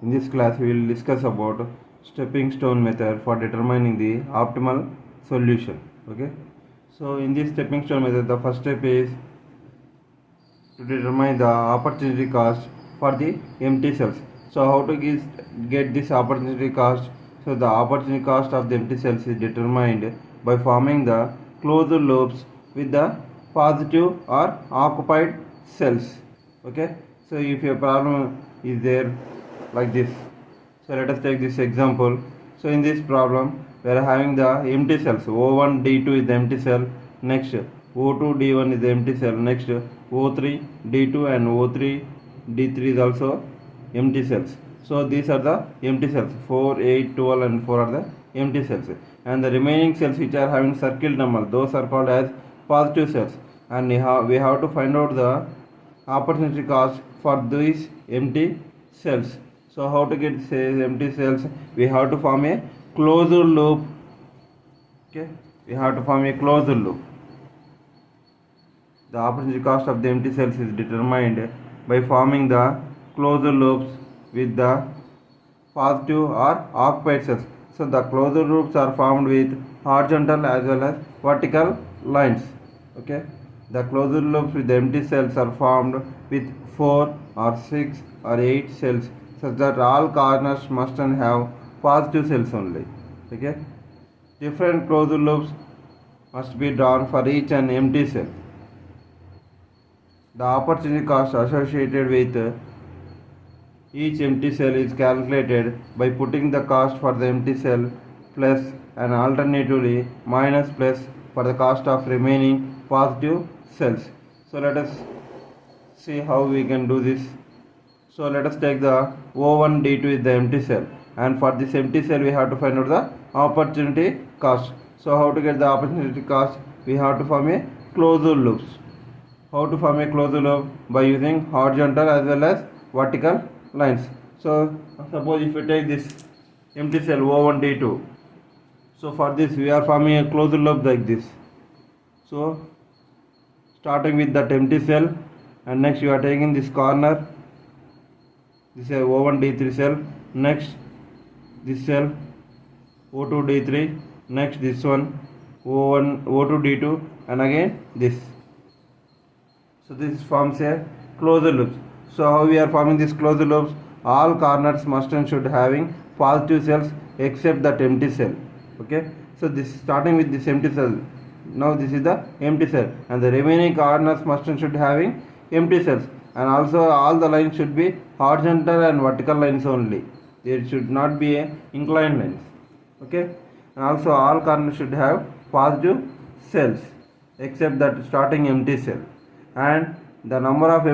In this class, we will discuss about stepping stone method for determining the optimal solution. Okay. So in this stepping stone method, the first step is to determine the opportunity cost for the empty cells. So how to get this opportunity cost? So the opportunity cost of the empty cells is determined by forming the closed loops with the positive or occupied cells. Okay. So if your problem is there like this, so let us take this example. So in this problem we are having the empty cells. O1 D2 is the empty cell. Next O2 D1 is the empty cell. Next O3 D2 and O3 D3 is also empty cells. So these are the empty cells. 4, 8, 12 and 4 are the empty cells. And the remaining cells which are having circled number, those are called as positive cells. And we have to find out the opportunity cost for these empty cells. So how to get empty cells? We have to form a closed loop. Okay, we have to form a closed loop. The opportunity cost of the empty cells is determined by forming the closed loops with the positive or occupied cells. So the closed loops are formed with horizontal as well as vertical lines. Okay, the closed loops with the empty cells are formed with 4 or 6 or 8 cells, such that all corners must have positive cells only. Okay, different closed loops must be drawn for each and empty cell. The opportunity cost associated with each empty cell is calculated by putting the cost for the empty cell plus and alternatively minus plus for the cost of remaining positive cells. So let us see how we can do this. So let us take the O1 D2 is the empty cell, and for this empty cell we have to find out the opportunity cost. So how to get the opportunity cost? We have to form a closed loops. How to form a closed loop? By using horizontal as well as vertical lines. So suppose if we take this empty cell O1 D2, so for this we are forming a closed loop like this. So starting with that empty cell, and next you are taking this corner, this is O1 D3 cell, next this cell O2 D3, next this one O1 O2 D2, and again this. So this forms a closed loop. So how we are forming this closed loops? All corners must and should having positive cells except that empty cell. Okay. So this starting with this empty cell. Now this is the empty cell, and the remaining corners must and should having empty cells, and also all the lines should be horizontal and vertical lines only. There should not be a inclined lines. Okay. And also all corners should have positive cells except that starting empty cell, and the number of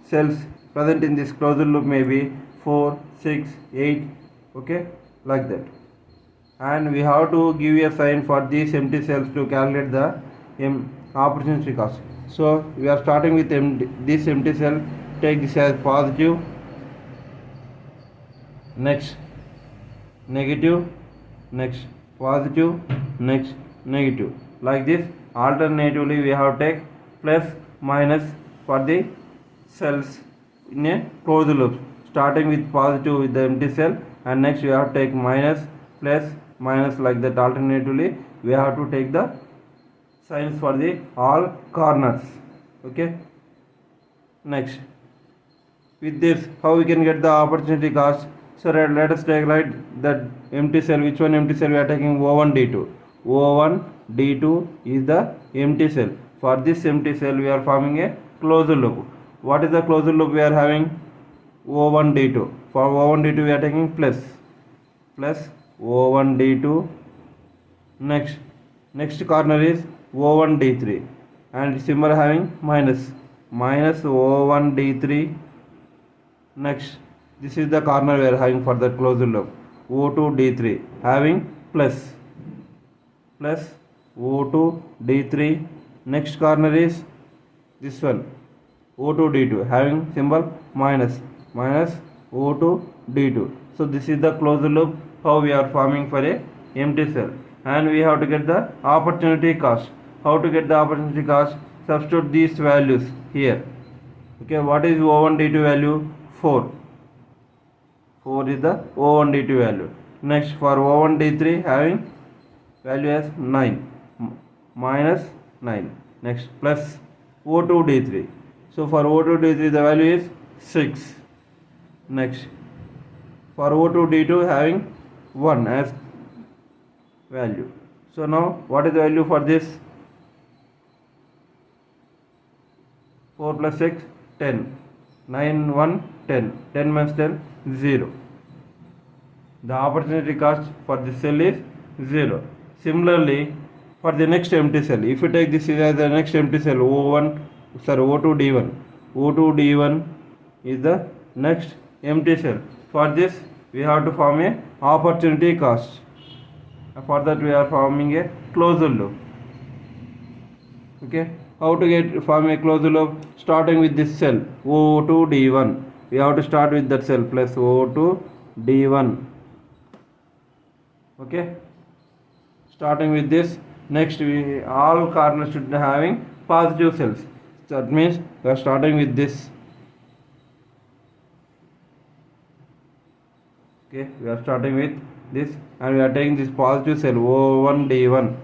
cells present in this closed loop may be 4, 6, 8. Okay, like that. And we have to give a sign for these empty cells to calculate the opportunity cost. So we are starting with this empty cell. Take this as positive, next negative, next positive, next negative. Like this. Alternatively, we have to take plus minus for the cells in a closed loop. Starting with positive with the empty cell, and next we have to take minus, plus, minus, like that. Alternatively, we have to take the signs for the all corners. Okay. Next, with this, how we can get the opportunity cost? So let us take that empty cell. Which one empty cell we are taking? O1 D2. O1 D2 is the empty cell. For this empty cell we are forming a closed loop. What is the closed loop we are having? O1 D2. For O1 D2 we are taking plus O1 D2. Next corner is O1 D3, and symbol having minus O1 D3. Next, this is the corner we are having for the closed loop. O2 D3 having plus O2 D3. Next corner is this one O2 D2 having symbol minus O2 D2. So this is the closed loop how we are forming for a empty cell, and we have to get the opportunity cost. How to get the opportunity cost? Substitute these values here. Okay, what is O1 D2 value? 4. 4 is the O1 D2 value. Next for O1 D3 having value as 9 minus 9. Next plus O2 D3. So for O2 D3 the value is 6. Next for O2 D2 having 1 as value. So now what is the value for this? 4 plus 6 10. 9 1 10. 10 minus 10 0. The opportunity cost for this cell is 0. Similarly for the next empty cell, if you take this as the next empty cell O2 D1, O2 D1 is the next empty cell. For this we have to form a opportunity cost. For that we are forming a closed loop. Okay, how to form a closed loop? Starting with this cell O2 D1, we have to start with that cell plus O2 D1. Okay, starting with this. Next all corners should be having positive cells. That means we are starting with this. Okay, we are starting with this and we are taking this positive cell O1 D1.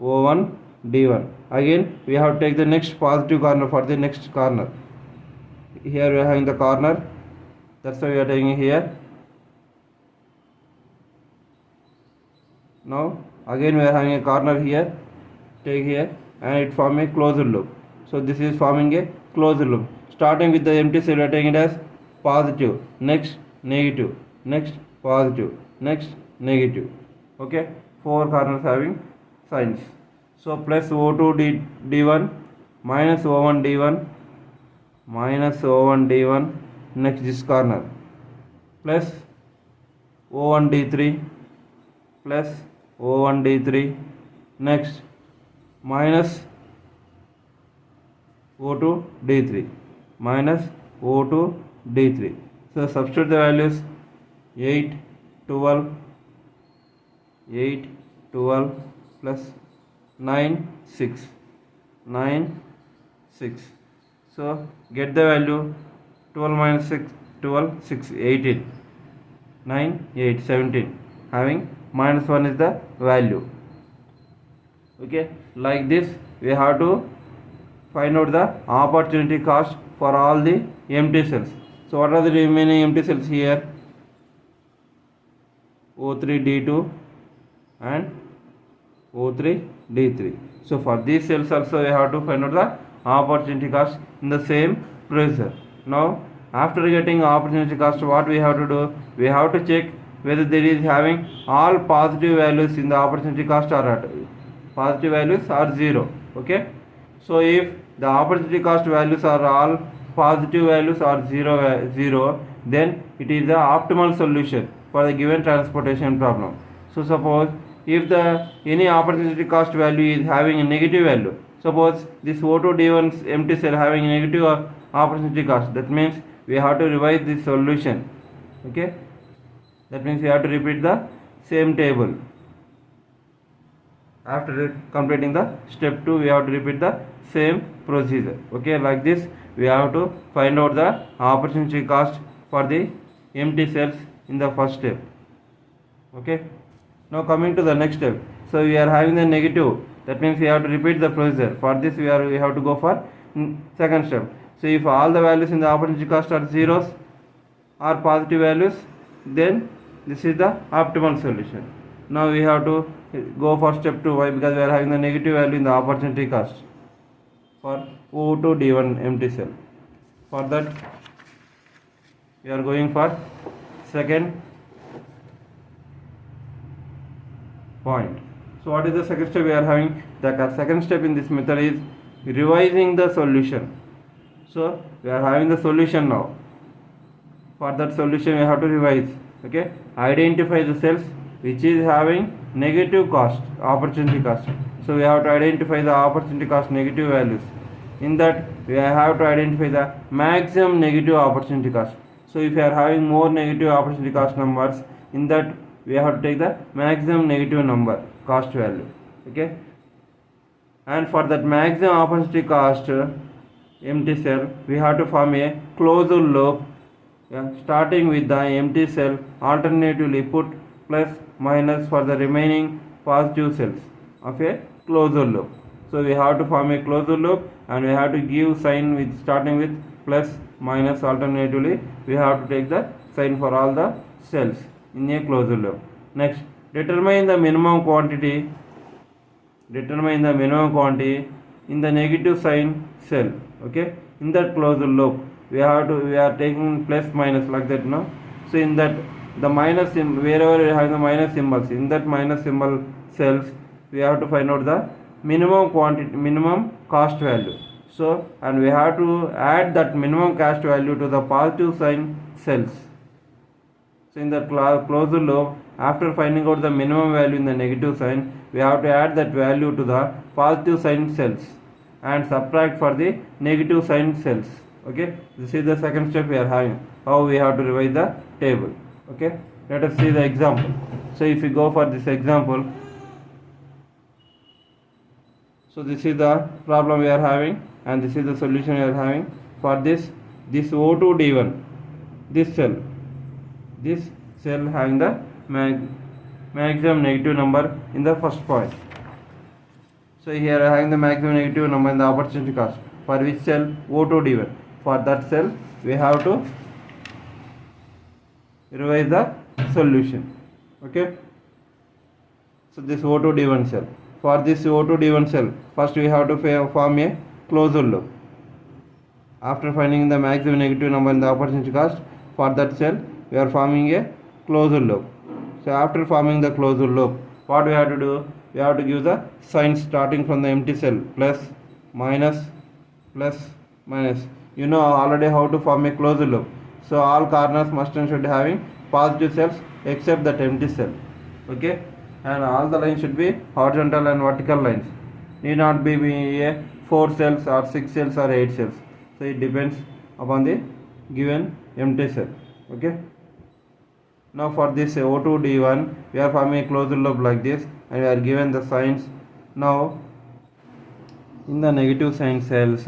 O1 D1. Again we have to take the next positive corner for the next corner. Here we are having the corner, that's why we are taking here. Now again we are having a corner here, take here, and it form a closed loop. So this is forming a closed loop. Starting with the empty cell we are taking it as positive, next negative, next positive, next negative. Okay, 4 corners having signs. So plus O2 D1 minus O1 D1 minus O1 D1. Next this corner plus O1 D3 plus O1 D3. Next minus O2 D3 minus O2 D3. So substitute the values 8 12 8 12 plus 9 6 9 6. So get the value 12 minus 6 12 6 18 9 8 17, having minus 1 is the value. Okay, like this we have to find out the opportunity cost for all the empty cells. So what are the remaining empty cells here? O3 D2 and O3 D3. So for these cells also we have to find out the opportunity cost in the same procedure. Now after getting opportunity cost, what we have to do? We have to check whether there is having all positive values in the opportunity cost or not. Positive values are 0. Okay, so if the opportunity cost values are all positive values or 0, then it is the optimal solution for the given transportation problem. So suppose if the any opportunity cost value is having a negative value, suppose this O2 D1 empty cell having a negative opportunity cost, that means we have to revise this solution. Okay, that means we have to repeat the same table. After completing the step 2, we have to repeat the same procedure. Okay, like this we have to find out the opportunity cost for the empty cells in the first step. Okay, now coming to the next step. So we are having the negative, that means we have to repeat the procedure. For this we have to go for second step. So if all the values in the opportunity cost are zeros or positive values, then this is the optimal solution. Now we have to go for step 2. Why? Because we are having the negative value in the opportunity cost for O2 D1 empty cell. For that we are going for second point. So what is the second step we are having? The second step in this method is revising the solution. So we are having the solution now. For that solution we have to revise. Okay, identify the cells which is having negative cost, opportunity cost. So we have to identify the opportunity cost negative values. In that we have to identify the maximum negative opportunity cost. So if you are having more negative opportunity cost numbers, in that we have to take the maximum negative number cost value. Okay, and for that maximum opportunity cost empty cell, we have to form a closed loop starting with the empty cell, alternatively put plus minus for the remaining positive cells of a closed loop. So we have to form a closed loop and we have to give sign with starting with plus minus alternatively. We have to take the sign for all the cells in a closed loop. Next, determine the minimum quantity in the negative sign cell. Okay, in that closed loop we are taking plus minus like that, no? So in that the minus wherever we have the minus symbols, in that minus symbol cells we have to find out the minimum cost value. So and we have to add that minimum cost value to the positive sign cells. So in that closed loop, after finding out the minimum value in the negative sign, we have to add that value to the positive sign cells and subtract for the negative sign cells. Okay, this is the second step we are having, how we have to revise the table. Okay, let us see the example. So if we go for this example, so this is the problem we are having and this is the solution we are having. For this O2D1, this cell having the maximum negative number in the first point. So here having the maximum negative number in the opportunity cost. For which cell? O2D1. For that cell we have to revise the solution. Okay, so this O2D1 cell. For this O2D1 cell, first we have to form a closed loop. After finding the maximum negative number in the opportunity cost, for that cell we are forming a closed loop. So after forming the closed loop, what we have to do? We have to give the signs starting from the empty cell, plus minus. You know already how to form a closed loop. So all corners must and should having positive cells except that empty cell. Okay, and all the lines should be horizontal and vertical lines. Need not be a 4 cells or 6 cells or 8 cells. So it depends upon the given empty cell. Okay. Now for this O2D1, we are forming a closed loop like this and we are given the signs. Now in the negative sign cells,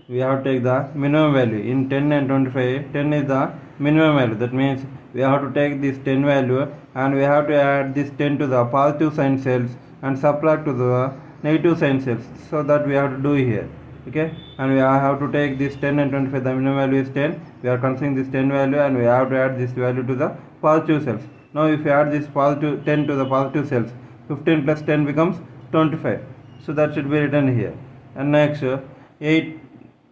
we have to take the minimum value. In 10 and 25, 10 is the minimum value. That means we have to take this 10 value and we have to add this 10 to the positive sign cells and subtract to the negative sign cells. So that we have to do here. Okay, and we have to take this 10 and 25, the minimum value is 10. We are considering this 10 value and we have to add this value to the positive cells. Now if you add this positive 10 to the positive cells, 15 plus 10 becomes 25. So that should be written here. And next 8,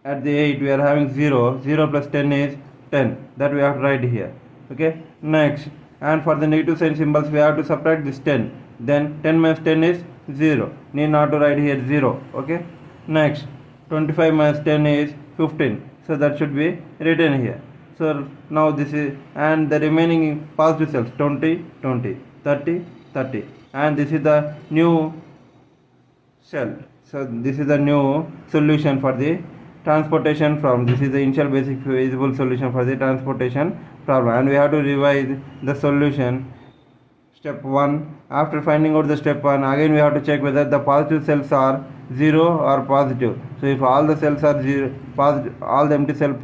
at the 8 we are having 0 plus 10 is 10, that we have to write here. Okay, next, and for the negative sign symbols we have to subtract this 10, then 10 minus 10 is 0, need not to write here 0. Okay, next 25 minus 10 is 15, so that should be written here. So now this is, and the remaining positive cells 20, 20, 30, 30, and this is the new cell. So this is the new solution for the transportation problem. This is the initial basic feasible solution for the transportation problem, and we have to revise the solution. Step 1, after finding out the step 1, again we have to check whether the positive cells are 0 or positive. So if all the cells are 0 positive, all the empty cell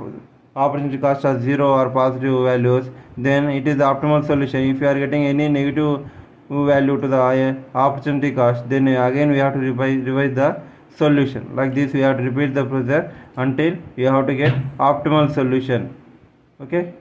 opportunity costs are 0 or positive values, then it is the optimal solution. If you are getting any negative value to the opportunity cost, then again we have to revise the solution. Like this we have to repeat the procedure until you have to get optimal solution. Okay.